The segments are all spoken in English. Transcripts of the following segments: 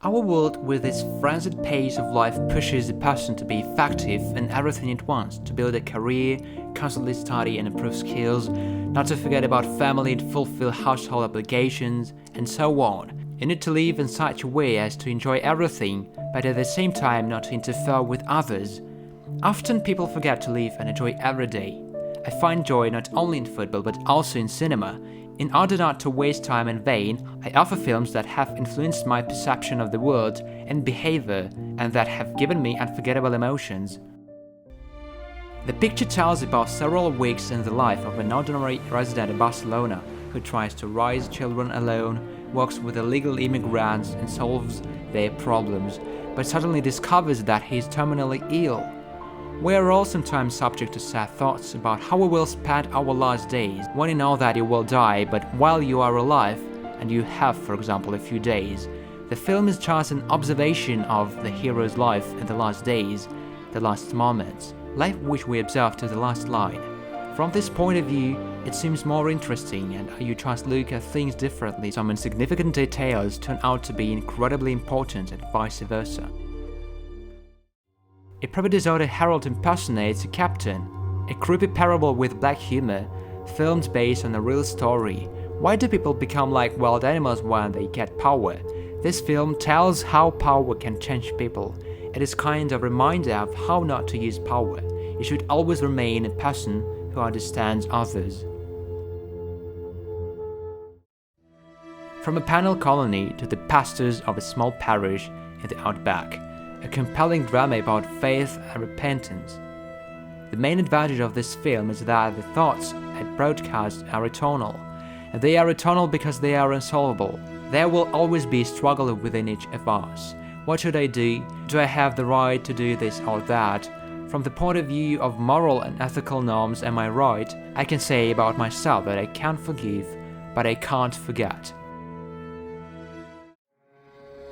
Our world, with its frenzied pace of life, pushes the person to be effective in everything it wants, to build a career, constantly study and improve skills, not to forget about family and fulfill household obligations, and so on. You need to live in such a way as to enjoy everything, but at the same time not to interfere with others. Often people forget to live and enjoy every day. I find joy not only in football but also in cinema. In order not to waste time in vain, I offer films that have influenced my perception of the world and behavior, and that have given me unforgettable emotions. The picture tells about several weeks in the life of an ordinary resident in Barcelona who tries to raise children alone, works with illegal immigrants and solves their problems, but suddenly discovers that he is terminally ill. We are all sometimes subject to sad thoughts about how we will spend our last days, when you know that you will die, but while you are alive, and you have, for example, a few days. The film is just an observation of the hero's life in the last days, the last moments, life which we observe to the last line. From this point of view, it seems more interesting, and you just look at things differently. Some insignificant details turn out to be incredibly important, and vice versa. A proper disorder herald impersonates a captain, a creepy parable with black humor, filmed based on a real story. Why do people become like wild animals when they get power? This film tells how power can change people. It is kind of a reminder of how not to use power. You should always remain a person who understands others. From a penal colony to the pastors of a small parish in the outback, a compelling drama about faith and repentance. The main advantage of this film is that the thoughts it broadcasts are eternal, and they are eternal because they are unsolvable. There will always be a struggle within each of us. What should I do? Do I have the right to do this or that? From the point of view of moral and ethical norms, am I right? I can say about myself that I can forgive, but I can't forget.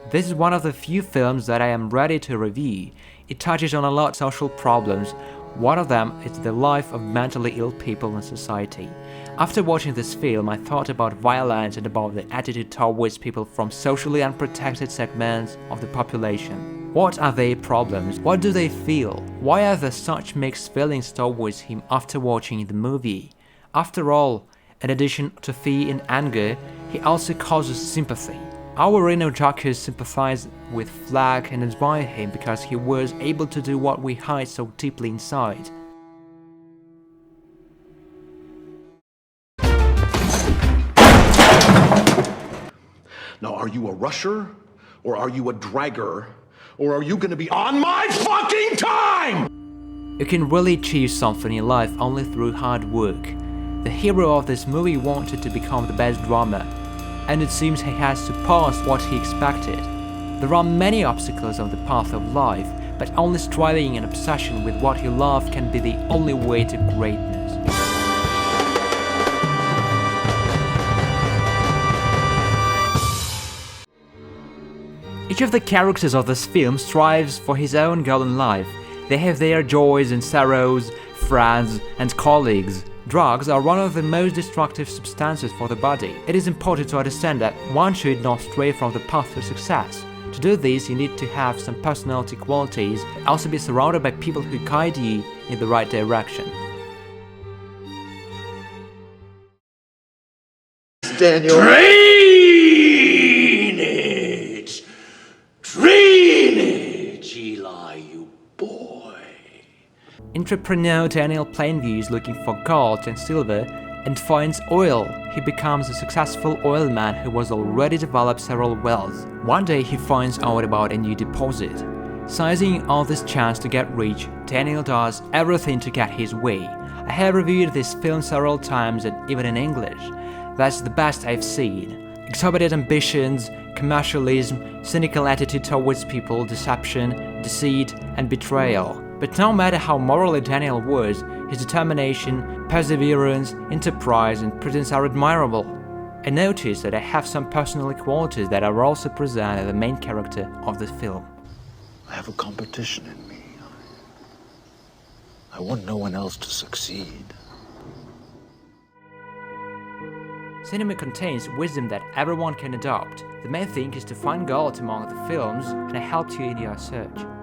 This is one of the few films that I am ready to review. It touches on a lot of social problems. One of them is the life of mentally ill people in society. After watching this film, I thought about violence and about the attitude towards people from socially unprotected segments of the population. What are their problems? What do they feel? Why are there such mixed feelings towards him after watching the movie? After all, in addition to fear and anger, he also causes sympathy. Our Reno jockeys sympathize with Flag and admire him because he was able to do what we hide so deeply inside. Now, are you a rusher, or are you a dragger, or are you gonna be on my fucking time? You can really achieve something in life only through hard work. The hero of this movie wanted to become the best drummer, and it seems he has surpassed what he expected. There are many obstacles on the path of life, but only striving and obsession with what you love can be the only way to greatness. Each of the characters of this film strives for his own goal in life. They have their joys and sorrows, friends and colleagues. Drugs are one of the most destructive substances for the body. It is important to understand that one should not stray from the path to success. To do this, you need to have some personality qualities and also be surrounded by people who guide you in the right direction. Daniel. Drainage, Eli, you boy. Entrepreneur Daniel Plainview is looking for gold and silver and finds oil. He becomes a successful oil man who has already developed several wells. One day he finds out about a new deposit. Seizing on this chance to get rich, Daniel does everything to get his way. I have reviewed this film several times and even in English. That's the best I've seen. Exorbitant ambitions, commercialism, cynical attitude towards people, deception, deceit, and betrayal. But no matter how morally Daniel was, his determination, perseverance, enterprise, and prudence are admirable. I notice that I have some personal qualities that are also present in the main character of the film. I have a competition in me. I want no one else to succeed. Cinema contains wisdom that everyone can adopt. The main thing is to find God among the films, and it helps you in your search.